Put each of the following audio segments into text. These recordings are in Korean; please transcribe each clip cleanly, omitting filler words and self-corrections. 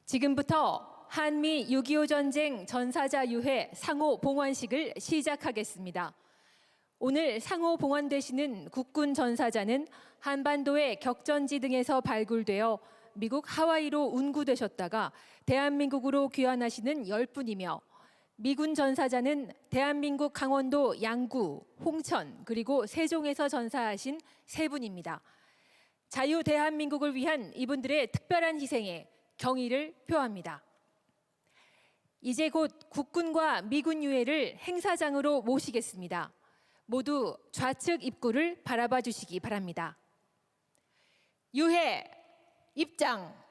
지금부터 한미 6.25 전쟁 전사자 유해 상호 봉헌식을 시작하겠습니다. 오늘 상호 봉헌되시는 국군 전사자는 한반도의 격전지 등에서 발굴되어 미국 하와이로 운구되셨다가 대한민국으로 귀환하시는 10분이며 미군 전사자는 대한민국 강원도 양구, 홍천, 그리고 세종에서 전사하신 3분입니다. 자유 대한민국을 위한 이분들의 특별한 희생에 경의를 표합니다. 이제 곧 국군과 미군 유해를 행사장으로 모시겠습니다. 모두 좌측 입구를 바라봐 주시기 바랍니다. 유해 입장.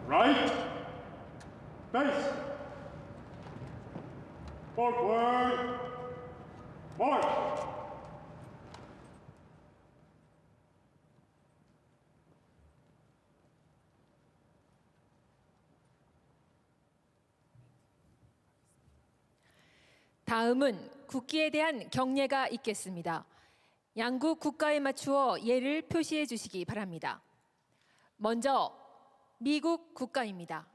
Right, base, forward, march. 다음은 국기에 대한 경례가 있겠습니다. 양국 국가에 맞추어 예를 표시해 주시기 바랍니다. 먼저 미국 국가입니다.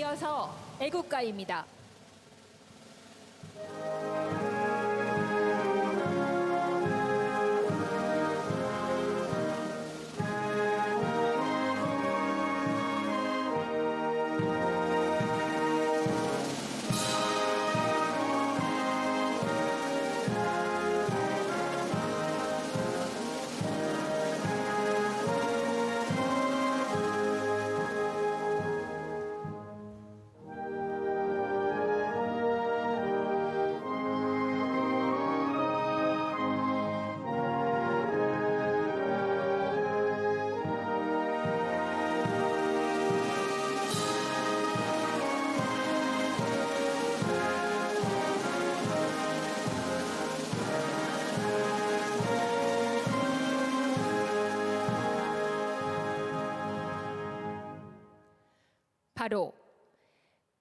이어서 애국가입니다. 바로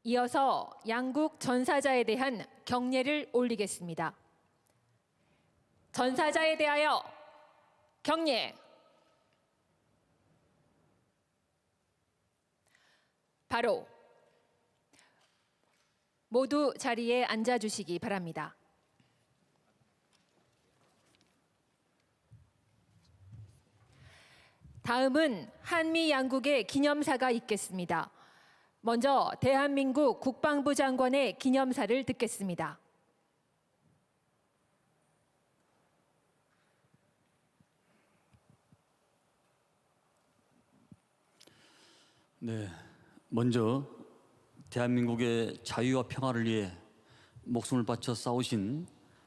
이어서 양국 전사자에 대한 경례를 올리겠습니다. 전사자에 대하여 경례. 바로 모두 자리에 앉아 주시기 바랍니다. 다음은 한미 양국의 기념사가 있겠습니다. 먼저 대한민국 국방부 장관의 기념사를 듣겠습니다. 네, 먼저 대한민국의 자유와 평화를 위해 목숨을 바쳐 싸우신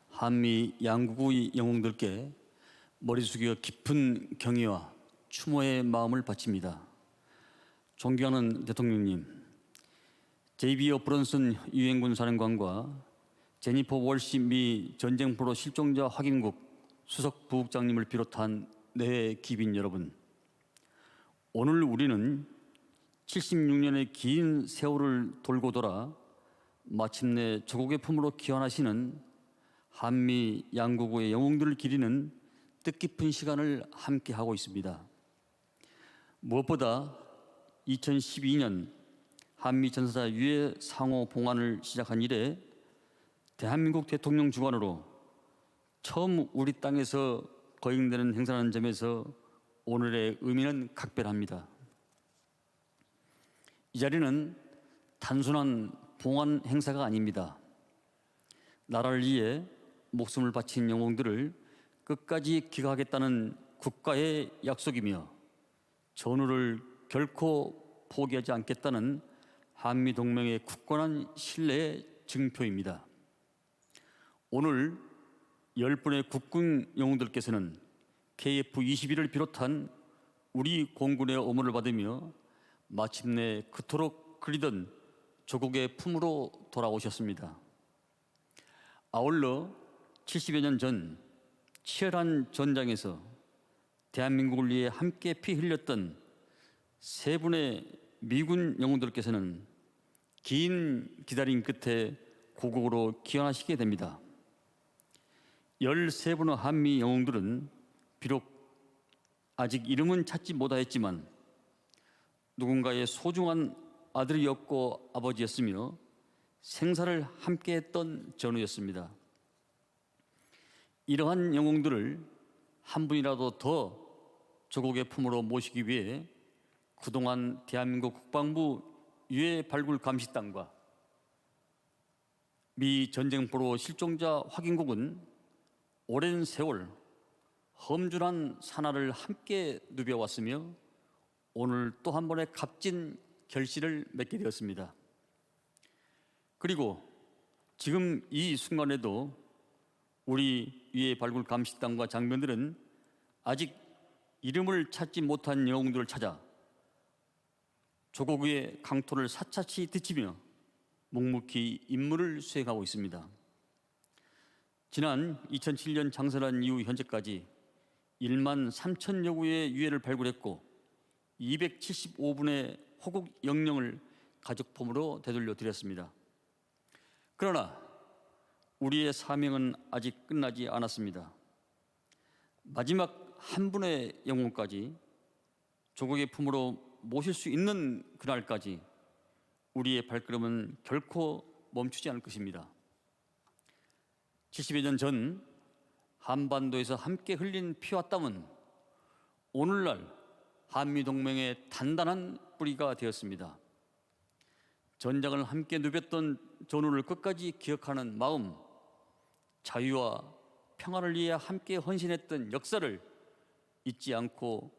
한미 양국의 영웅들께 머리 숙여 깊은 경의와 추모의 마음을 바칩니다. 존경하는 대통령님, 제이비 어브런슨 유엔군 사령관과 제니퍼 월시 미 전쟁포로 실종자 확인국 수석 부국장님을 비롯한 내외 귀빈 여러분, 오늘 우리는 76년의 긴 세월을 돌고 돌아 마침내 조국의 품으로 귀환하시는 한미 양국의 영웅들을 기리는 뜻깊은 시간을 함께하고 있습니다. 무엇보다 2012년 한미 전사자 유해 상호 봉환을 시작한 이래 대한민국 대통령 주관으로 처음 우리 땅에서 거행되는 행사라는 점에서 오늘의 의미는 각별합니다. 이 자리는 단순한 봉환 행사가 아닙니다. 나라를 위해 목숨을 바친 영웅들을 끝까지 기각하겠다는 국가의 약속이며 전우를 결코 포기하지 않겠다는 한미동맹의 굳건한 신뢰의 증표입니다. 오늘 10분의 국군 영웅들께서는 KF-21을 비롯한 우리 공군의 어머니를 받으며 마침내 그토록 그리던 조국의 품으로 돌아오셨습니다. 아울러 70여 년 전 치열한 전장에서 대한민국을 위해 함께 피 흘렸던 세 분의 미군 영웅들께서는 긴 기다림 끝에 고국으로 귀환하시게 됩니다. 13분의 한미 영웅들은 비록 아직 이름은 찾지 못하였지만 누군가의 소중한 아들이었고 아버지였으며 생사를 함께했던 전우였습니다. 이러한 영웅들을 한 분이라도 더 조국의 품으로 모시기 위해 그동안 대한민국 국방부 유해 발굴 감시단과 미 전쟁포로 실종자 확인국은 오랜 세월 험준한 산하를 함께 누벼왔으며 오늘 또 한 번의 값진 결실을 맺게 되었습니다. 그리고 지금 이 순간에도 우리 유해 발굴 감시단과 장병들은 아직 이름을 찾지 못한 영웅들을 찾아 조국의 강토를 사차치 뒤치며 묵묵히 임무를 수행하고 있습니다. 지난 2007년 장설한 이후 현재까지 1만 3천여 구의 유해를 발굴했고 275분의 호국 영령을 가족품으로 되돌려 드렸습니다. 그러나 우리의 사명은 아직 끝나지 않았습니다. 마지막 한 분의 영혼까지 조국의 품으로 모실 수 있는 그날까지 우리의 발걸음은 결코 멈추지 않을 것입니다. 70여 년 전 한반도에서 함께 흘린 피와 땀은 오늘날 한미동맹의 단단한 뿌리가 되었습니다. 전장을 함께 누볐던 전우를 끝까지 기억하는 마음, 자유와 평화를 위해 함께 헌신했던 역사를 잊지 않고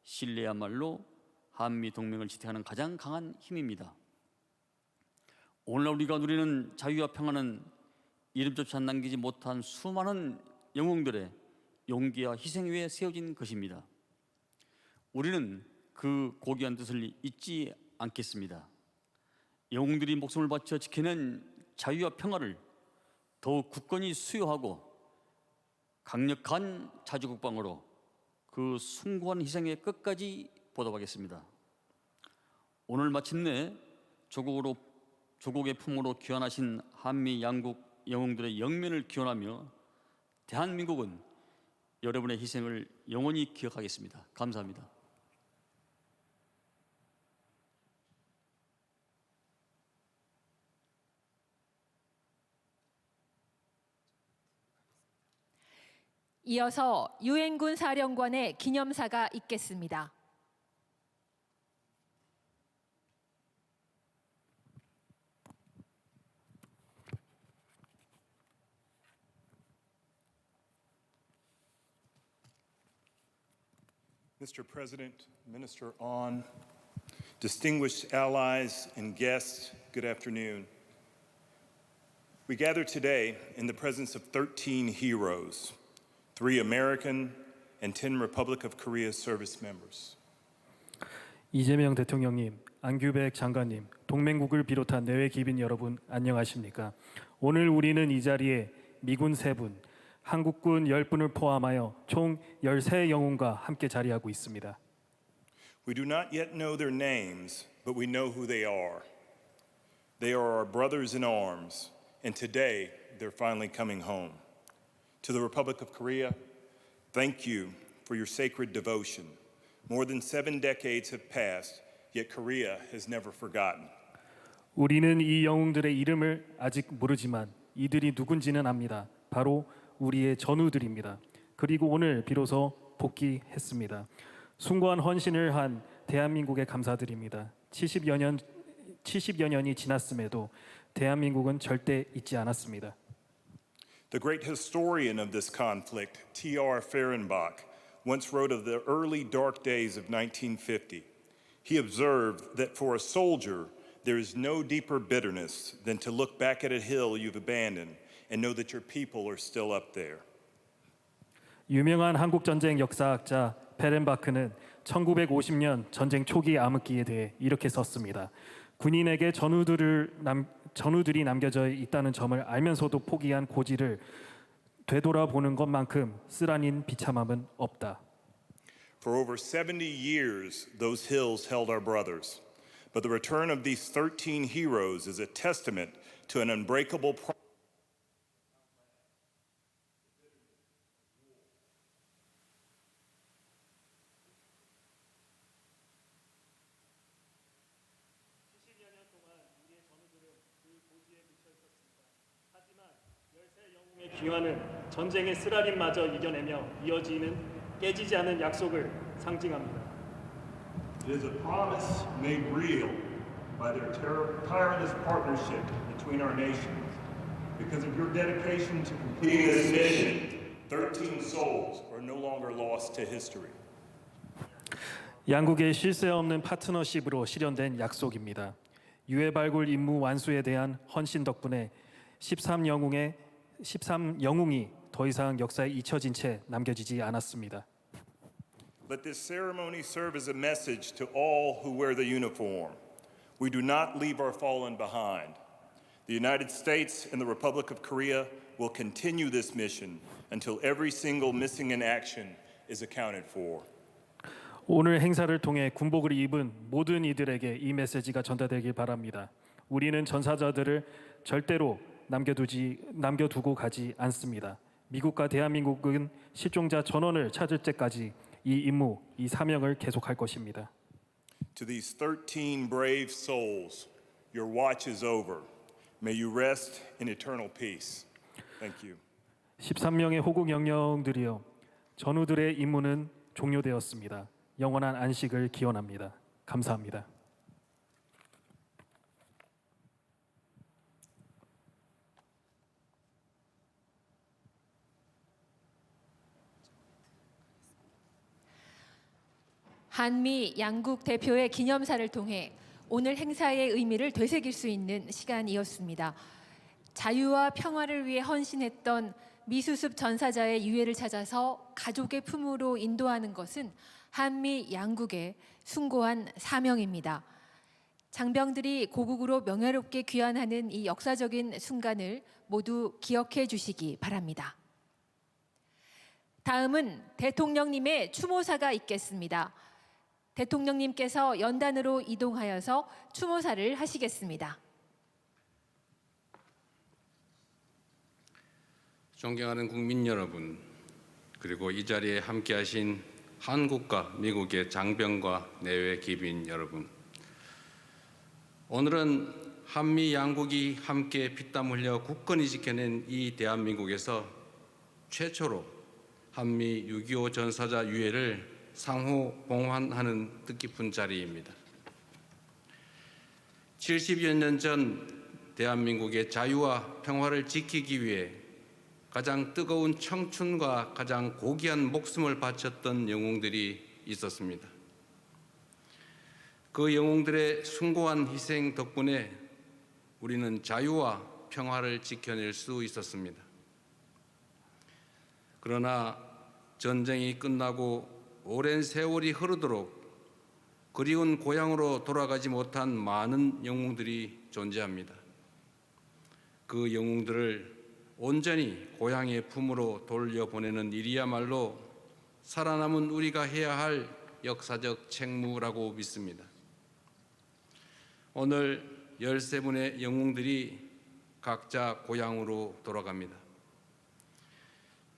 신뢰야말로 한미동맹을 지탱하는 가장 강한 힘입니다. 오늘날 우리가 누리는 자유와 평화는 이름조차 남기지 못한 수많은 영웅들의 용기와 희생 위에 세워진 것입니다. 우리는 그 고귀한 뜻을 잊지 않겠습니다. 영웅들이 목숨을 바쳐 지켜낸 자유와 평화를 더욱 굳건히 수요하고 강력한 자주국방으로 그 숭고한 희생에 끝까지 보답하겠습니다. 오늘 마침내 조국의 품으로 귀환하신 한미 양국 영웅들의 영면을 기원하며 대한민국은 여러분의 희생을 영원히 기억하겠습니다. 감사합니다. 이어서 유엔군 사령관의 기념사가 있겠습니다. Mr. President, Minister On, distinguished allies and guests, good afternoon. We gather today in the presence of 13 heroes, 3 American and 10 Republic of Korea service members. 이재명 대통령님, 안규백 장관님, 동맹국을 비롯한 내외 기빈 여러분 안녕하십니까? 오늘 우리는 이 자리에 미군 3분, 한국군 10분을 포함하여 총 13영웅과 함께 자리하고 있습니다. We do not yet know their names, but we know who they are. They are our brothers in arms, and today they're finally coming home. To the Republic of Korea, thank you for your sacred devotion. More than 7 decades have passed, yet Korea has never forgotten. 우리는 이 영웅들의 이름을 아직 모르지만 이들이 누군지는 압니다. 바로 우리의 전우들입니다. 그리고 오늘 비로소 복귀했습니다. 숭고한 헌신을 한 대한민국에 감사드립니다. 70여 년이 지났음에도 대한민국은 절대 잊지 않았습니다. The great historian of this conflict, T.R. Fehrenbach, once wrote of the early dark days of 1950. He observed that for a soldier, there is no deeper bitterness than to look back at a hill you've abandoned and know that your people are still up there. 유명한 한국 전쟁 역사학자 페렌바크는 1950년 전쟁 초기 암흑기에 대해 이렇게 썼습니다. 군인에게 전우들이 남겨져 있다는 점을 알면서도 포기한 고지를 되돌아보는 것만큼 쓰라린 비참함은 없다. For over 70 years, those hills held our brothers. But the return of these 13 heroes is a testament to an unbreakable promise. 영웅의 귀환은 전쟁의 쓰라림마저 이겨내며 이어지는 깨지지 않은 약속을 상징합니다. It is a promise made real by their tireless partnership between our nations. Because of your dedication to completing this mission, 13 souls are no longer lost to history. 양국의 쉴 새 없는 파트너십으로 실현된 약속입니다. 유해 발굴 임무 완수에 대한 헌신 덕분에 13영웅이 더 이상 역사에 잊혀진 채 남겨지지 않았습니다. Let this ceremony serve as a message to all who wear the uniform. We do not leave our fallen behind. The United States and the Republic of Korea will continue this mission until every single missing in action is accounted for. 오늘 행사를 통해 군복을 입은 모든 이들에게 이 메시지가 전달되길 바랍니다. 우리는 전사자들을 절대로 남겨두고 가지 않습니다. 미국과 대한민국은 실종자 전원을 찾을 때까지 이 임무, 이 사명을 계속할 것입니다. To these 13 brave souls, your watch is over. May you rest in eternal peace. Thank you. 13명의 호국 영령들이여, 전우들의 임무는 종료되었습니다. 영원한 안식을 기원합니다. 감사합니다. 한미 양국 대표의 기념사를 통해 오늘 행사의 의미를 되새길 수 있는 시간이었습니다. 자유와 평화를 위해 헌신했던 미수습 전사자의 유해를 찾아서 가족의 품으로 인도하는 것은 한미 양국의 숭고한 사명입니다. 장병들이 고국으로 명예롭게 귀환하는 이 역사적인 순간을 모두 기억해 주시기 바랍니다. 다음은 대통령님의 추모사가 있겠습니다. 대통령님께서 연단으로 이동하여서 추모사를 하시겠습니다. 존경하는 국민 여러분, 그리고 이 자리에 함께하신 한국과 미국의 장병과 내외 기빈 여러분, 오늘은 한미 양국이 함께 피땀 흘려 굳건히 지켜낸 이 대한민국에서 최초로 한미 6.25 전사자 유해를 상호 봉환하는 뜻깊은 자리입니다. 70여 년 전 대한민국의 자유와 평화를 지키기 위해 가장 뜨거운 청춘과 가장 고귀한 목숨을 바쳤던 영웅들이 있었습니다. 그 영웅들의 숭고한 희생 덕분에 우리는 자유와 평화를 지켜낼 수 있었습니다. 그러나 전쟁이 끝나고 오랜 세월이 흐르도록 그리운 고향으로 돌아가지 못한 많은 영웅들이 존재합니다. 그 영웅들을 온전히 고향의 품으로 돌려보내는 일이야말로 살아남은 우리가 해야 할 역사적 책무라고 믿습니다. 오늘 13분의 영웅들이 각자 고향으로 돌아갑니다.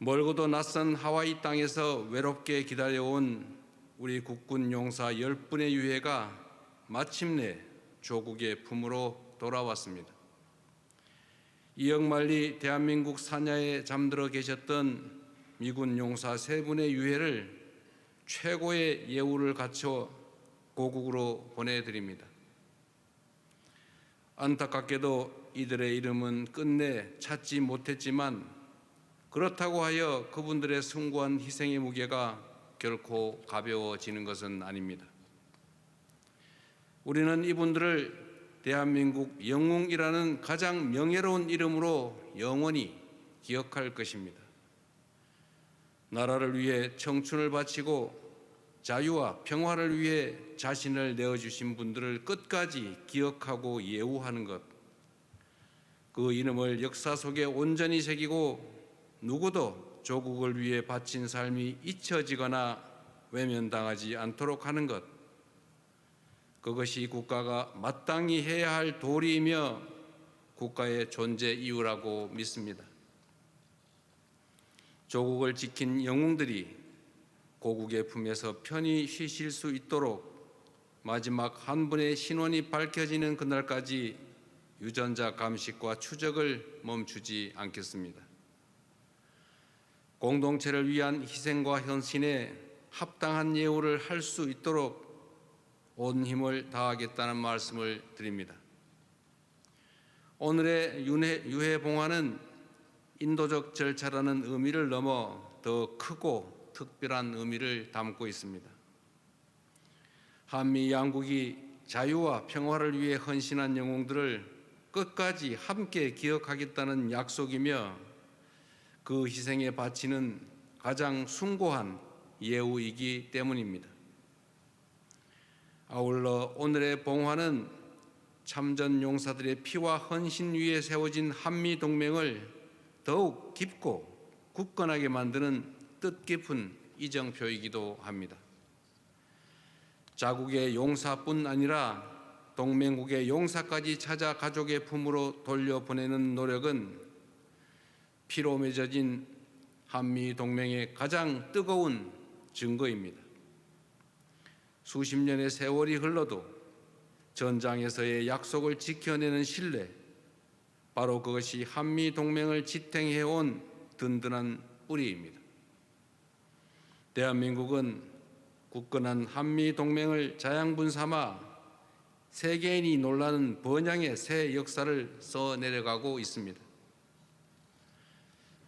멀고도 낯선 하와이 땅에서 외롭게 기다려온 우리 국군 용사 10분의 유해가 마침내 조국의 품으로 돌아왔습니다. 이역만리 대한민국 사냐에 잠들어 계셨던 미군 용사 3분의 유해를 최고의 예우를 갖춰 고국으로 보내드립니다. 안타깝게도 이들의 이름은 끝내 찾지 못했지만 그렇다고 하여 그분들의 숭고한 희생의 무게가 결코 가벼워지는 것은 아닙니다. 우리는 이분들을 대한민국 영웅이라는 가장 명예로운 이름으로 영원히 기억할 것입니다. 나라를 위해 청춘을 바치고 자유와 평화를 위해 자신을 내어주신 분들을 끝까지 기억하고 예우하는 것, 그 이름을 역사 속에 온전히 새기고 누구도 조국을 위해 바친 삶이 잊혀지거나 외면당하지 않도록 하는 것, 그것이 국가가 마땅히 해야 할 도리이며 국가의 존재 이유라고 믿습니다. 조국을 지킨 영웅들이 고국의 품에서 편히 쉬실 수 있도록 마지막 한 분의 신원이 밝혀지는 그날까지 유전자 감식과 추적을 멈추지 않겠습니다. 공동체를 위한 희생과 헌신에 합당한 예우를 할 수 있도록 온 힘을 다하겠다는 말씀을 드립니다. 오늘의 유해 봉화는 인도적 절차라는 의미를 넘어 더 크고 특별한 의미를 담고 있습니다. 한미 양국이 자유와 평화를 위해 헌신한 영웅들을 끝까지 함께 기억하겠다는 약속이며 그 희생에 바치는 가장 숭고한 예우이기 때문입니다. 아울러 오늘의 봉화는 참전 용사들의 피와 헌신 위에 세워진 한미 동맹을 더욱 깊고 굳건하게 만드는 뜻깊은 이정표이기도 합니다. 자국의 용사뿐 아니라 동맹국의 용사까지 찾아 가족의 품으로 돌려보내는 노력은 피로 맺어진 한미 동맹의 가장 뜨거운 증거입니다. 수십 년의 세월이 흘러도 전장에서의 약속을 지켜내는 신뢰, 바로 그것이 한미 동맹을 지탱해온 든든한 뿌리입니다. 대한민국은 굳건한 한미 동맹을 자양분 삼아 세계인이 놀라는 번영의 새 역사를 써내려가고 있습니다.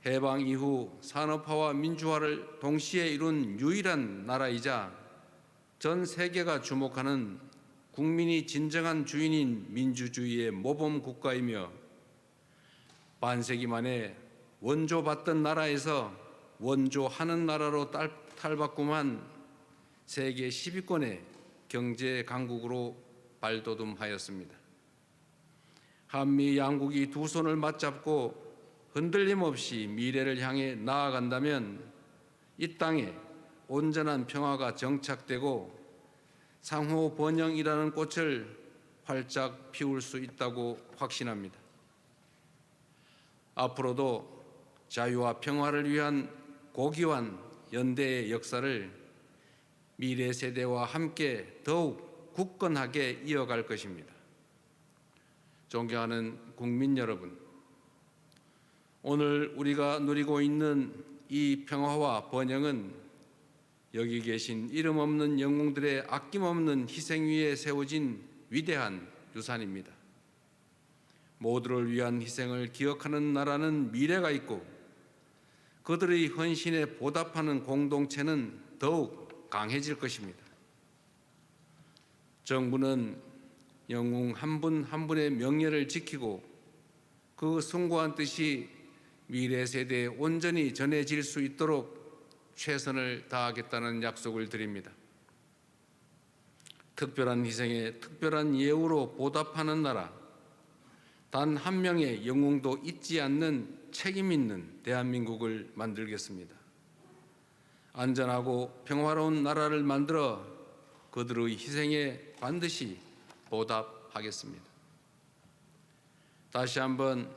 해방 이후 산업화와 민주화를 동시에 이룬 유일한 나라이자 전 세계가 주목하는 국민이 진정한 주인인 민주주의의 모범 국가이며 반세기 만에 원조받던 나라에서 원조하는 나라로 탈바꿈한 세계 10위권의 경제 강국으로 발돋움하였습니다. 한미 양국이 두 손을 맞잡고 흔들림 없이 미래를 향해 나아간다면 이 땅에 온전한 평화가 정착되고 상호 번영이라는 꽃을 활짝 피울 수 있다고 확신합니다. 앞으로도 자유와 평화를 위한 고귀한 연대의 역사를 미래 세대와 함께 더욱 굳건하게 이어갈 것입니다. 존경하는 국민 여러분, 오늘 우리가 누리고 있는 이 평화와 번영은 여기 계신 이름 없는 영웅들의 아낌없는 희생 위에 세워진 위대한 유산입니다. 모두를 위한 희생을 기억하는 나라는 미래가 있고 그들의 헌신에 보답하는 공동체는 더욱 강해질 것입니다. 정부는 영웅 한 분 한 분의 명예를 지키고 그 숭고한 뜻이 미래 세대에 온전히 전해질 수 있도록 최선을 다하겠다는 약속을 드립니다. 특별한 희생에 특별한 예우로 보답하는 나라, 단 한 명의 영웅도 잊지 않는 책임 있는 대한민국을 만들겠습니다. 안전하고 평화로운 나라를 만들어 그들의 희생에 반드시 보답하겠습니다. 다시 한번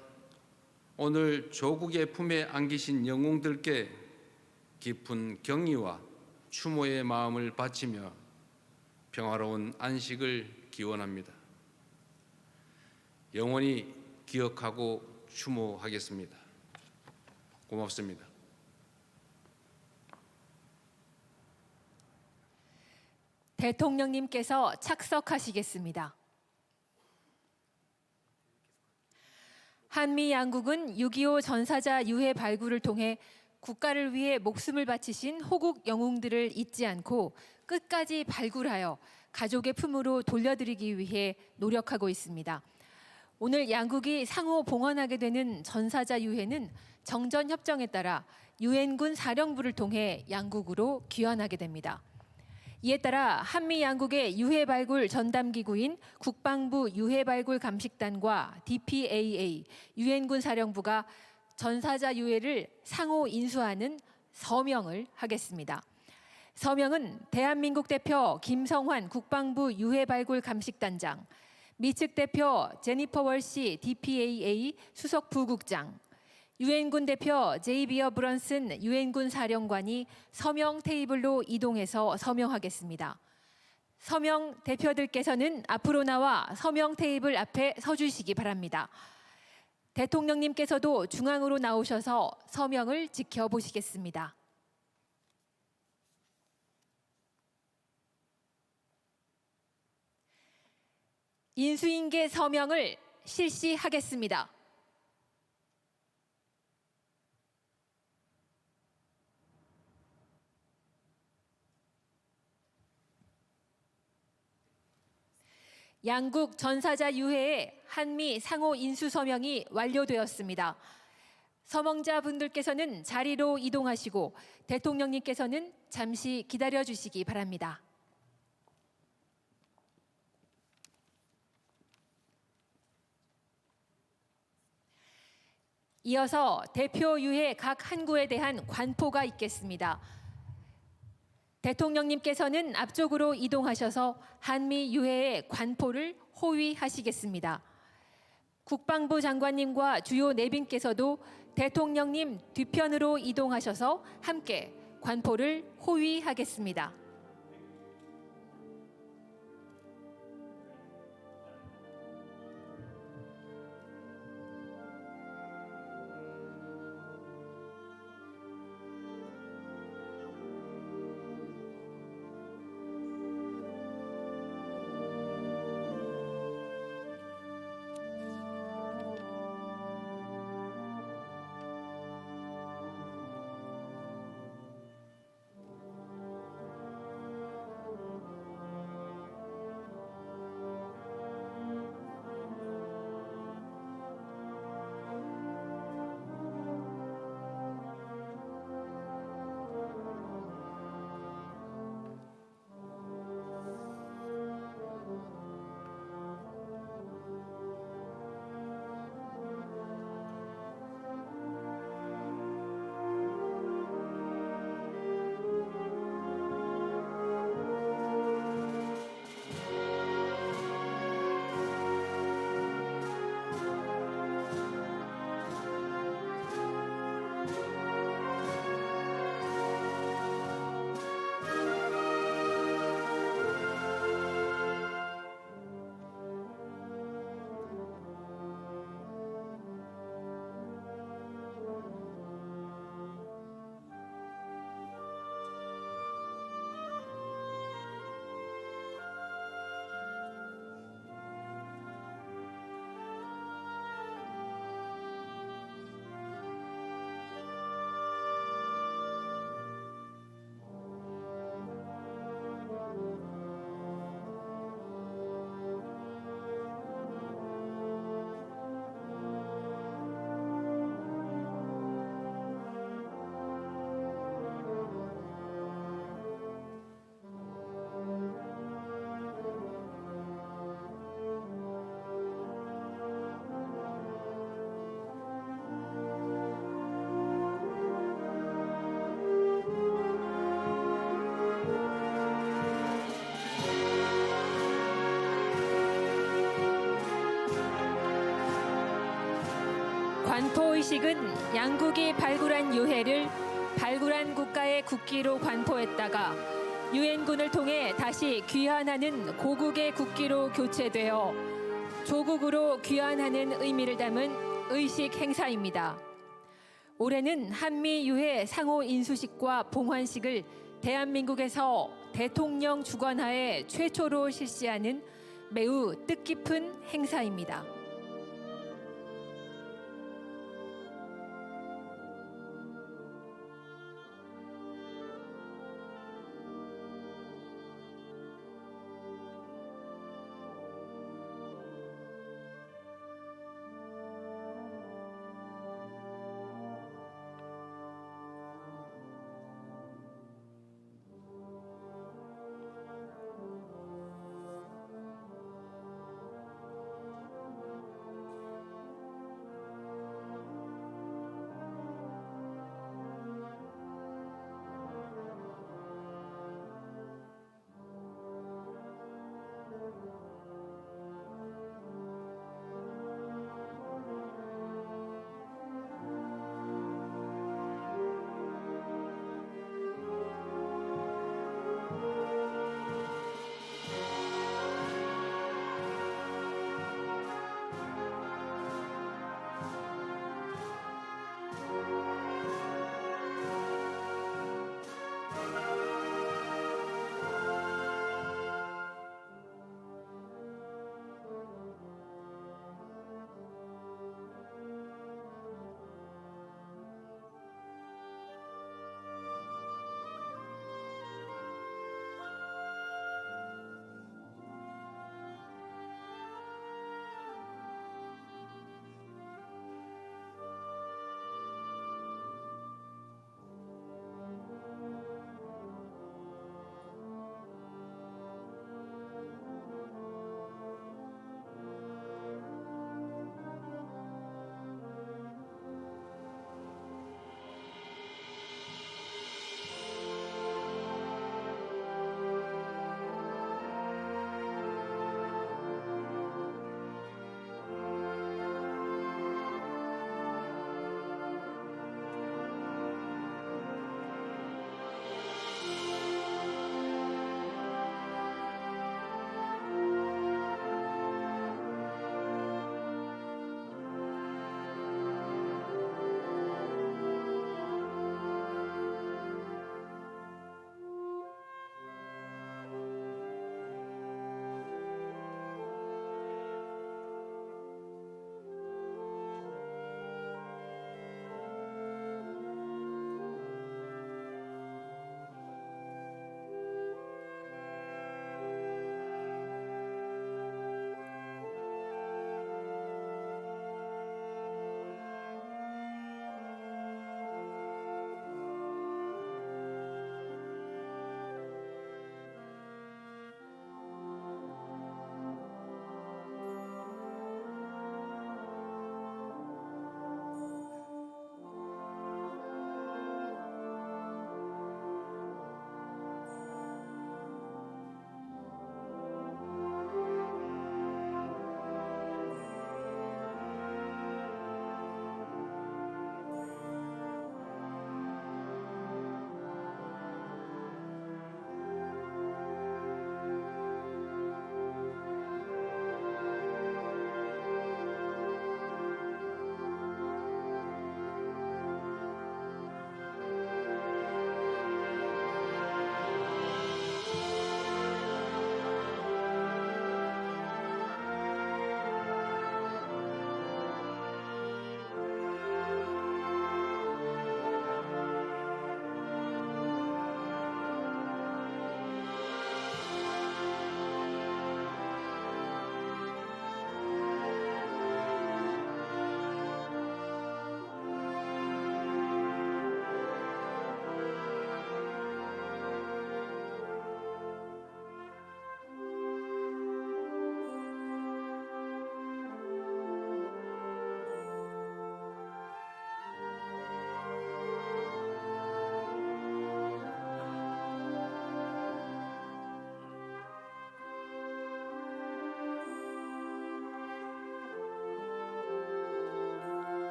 오늘 조국의 품에 안기신 영웅들께 깊은 경의와 추모의 마음을 바치며 평화로운 안식을 기원합니다. 영원히 기억하고 추모하겠습니다. 고맙습니다. 대통령님께서 착석하시겠습니다. 한미 양국은 6.25 전사자 유해 발굴을 통해 국가를 위해 목숨을 바치신 호국 영웅들을 잊지 않고 끝까지 발굴하여 가족의 품으로 돌려드리기 위해 노력하고 있습니다. 오늘 양국이 상호 봉헌하게 되는 전사자 유해는 정전협정에 따라 유엔군 사령부를 통해 양국으로 귀환하게 됩니다. 이에 따라 한미 양국의 유해 발굴 전담기구인 국방부 유해 발굴 감식단과 DPAA 유엔군 사령부가 전사자 유해를 상호 인수하는 서명을 하겠습니다. 서명은 대한민국 대표 김성환 국방부 유해 발굴 감식단장, 미측 대표 제니퍼 월시 DPAA 수석 부국장, 유엔군 대표 제이비어 브런슨 유엔군 사령관이 서명 테이블로 이동해서 서명하겠습니다. 서명 대표들께서는 앞으로 나와 서명 테이블 앞에 서주시기 바랍니다. 대통령님께서도 중앙으로 나오셔서 서명을 지켜보시겠습니다. 인수인계 서명을 실시하겠습니다. 양국 전사자 유해의 한미 상호 인수 서명이 완료되었습니다. 서명자분들께서는 자리로 이동하시고 대통령님께서는 잠시 기다려 주시기 바랍니다. 이어서 대표 유해 각 한구에 대한 관포가 있겠습니다. 대통령님께서는 앞쪽으로 이동하셔서 한미 유해의 관포를 호위하시겠습니다. 국방부 장관님과 주요 내빈께서도 대통령님 뒤편으로 이동하셔서 함께 관포를 호위하겠습니다. 관포의식은 양국이 발굴한 유해를 발굴한 국가의 국기로 관포했다가 유엔군을 통해 다시 귀환하는 고국의 국기로 교체되어 조국으로 귀환하는 의미를 담은 의식 행사입니다. 올해는 한미 유해 상호 인수식과 봉환식을 대한민국에서 대통령 주관하에 최초로 실시하는 매우 뜻깊은 행사입니다.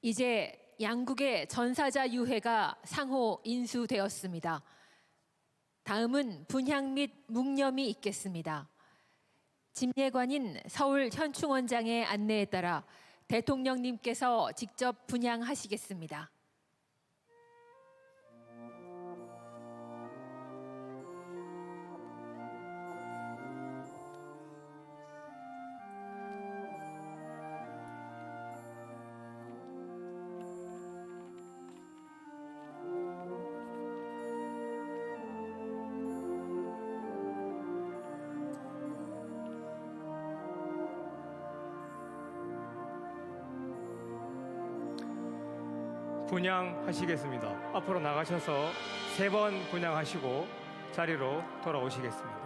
이제 양국의 전사자 유해가 상호 인수되었습니다. 다음은 분향 및 묵념이 있겠습니다. 집례관인 서울 현충원장의 안내에 따라 대통령님께서 직접 분향하시겠습니다. 분향하시겠습니다. 앞으로 나가셔서 3번 분향하시고 자리로 돌아오시겠습니다.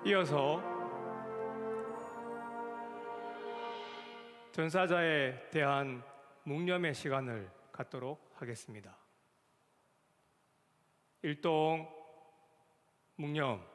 이어서 전사자에 대한 묵념의 시간을 갖도록 하겠습니다. 일동 묵념.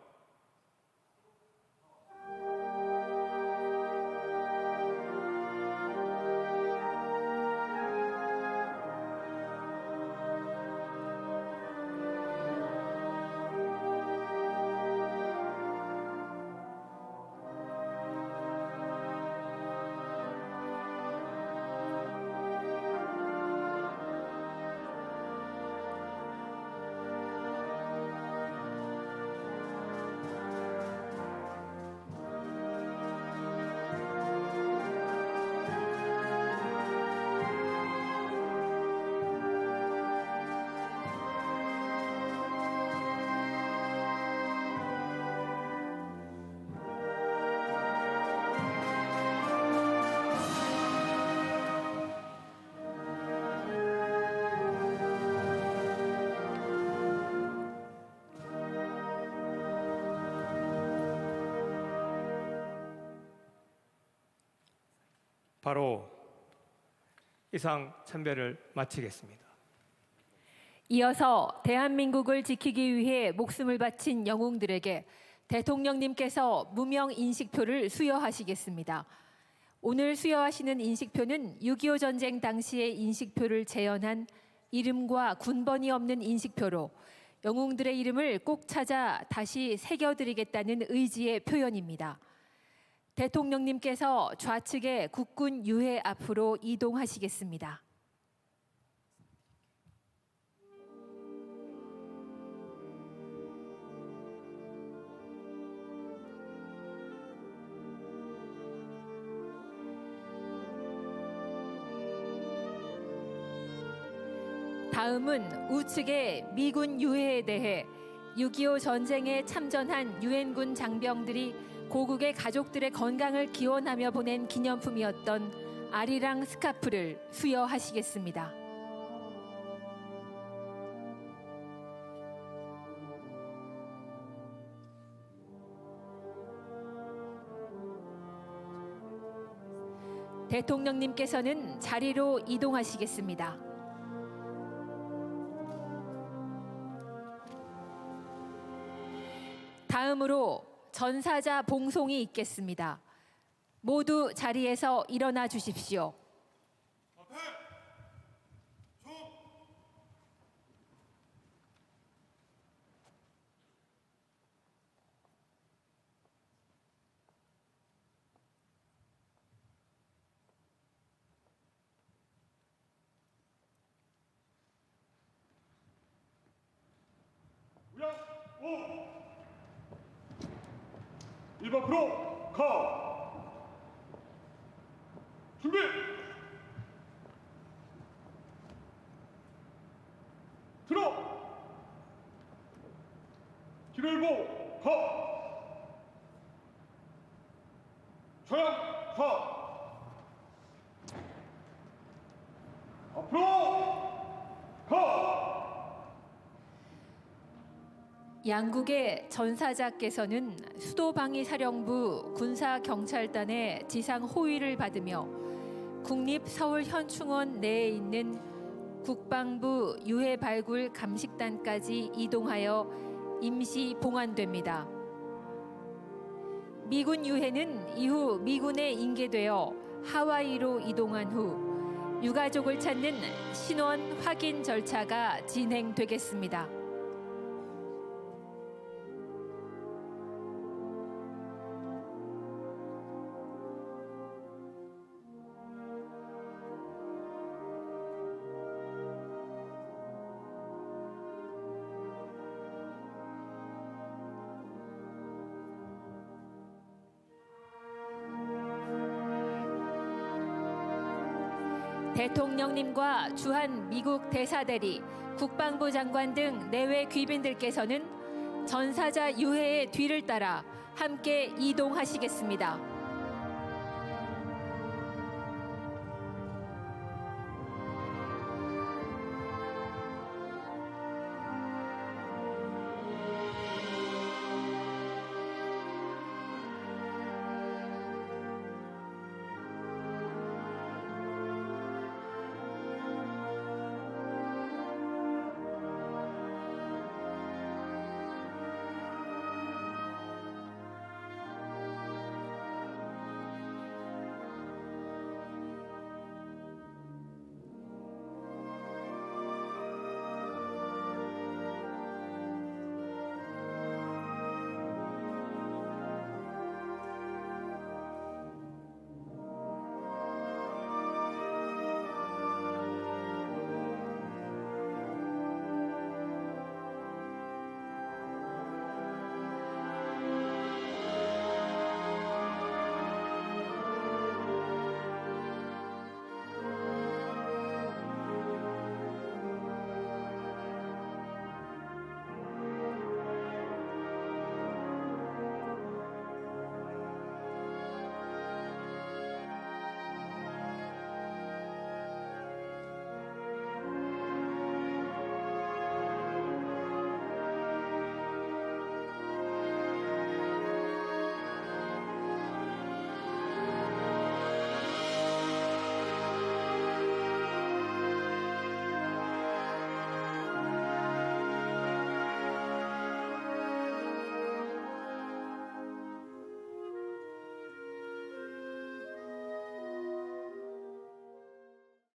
바로 이상 참배를 마치겠습니다. 이어서 대한민국을 지키기 위해 목숨을 바친 영웅들에게 대통령님께서 무명 인식표를 수여하시겠습니다. 오늘 수여하시는 인식표는 6.25 전쟁 당시의 인식표를 재현한 이름과 군번이 없는 인식표로 영웅들의 이름을 꼭 찾아 다시 새겨드리겠다는 의지의 표현입니다. 대통령님께서 좌측의 국군 유해 앞으로 이동하시겠습니다. 다음은 우측의 미군 유해에 대해 6.25 전쟁에 참전한 유엔군 장병들이 고국의 가족들의 건강을 기원하며 보낸 기념품이었던 아리랑 스카프를 수여하시겠습니다. 대통령님께서는 자리로 이동하시겠습니다. 다음으로 전사자 봉송이 있겠습니다. 모두 자리에서 일어나 주십시오. 우양 오 1번 프로 가 준비 들어 길을보 가 좌양 가 앞으로 가 양국의 전사자께서는 수도방위사령부 군사경찰단의 지상 호위를 받으며 국립서울현충원 내에 있는 국방부 유해발굴 감식단까지 이동하여 임시 봉안됩니다. 미군 유해는 이후 미군에 인계되어 하와이로 이동한 후 유가족을 찾는 신원 확인 절차가 진행되겠습니다. 대통령님과 주한 미국 대사대리, 국방부 장관 등 내외 귀빈들께서는 전사자 유해의 뒤를 따라 함께 이동하시겠습니다.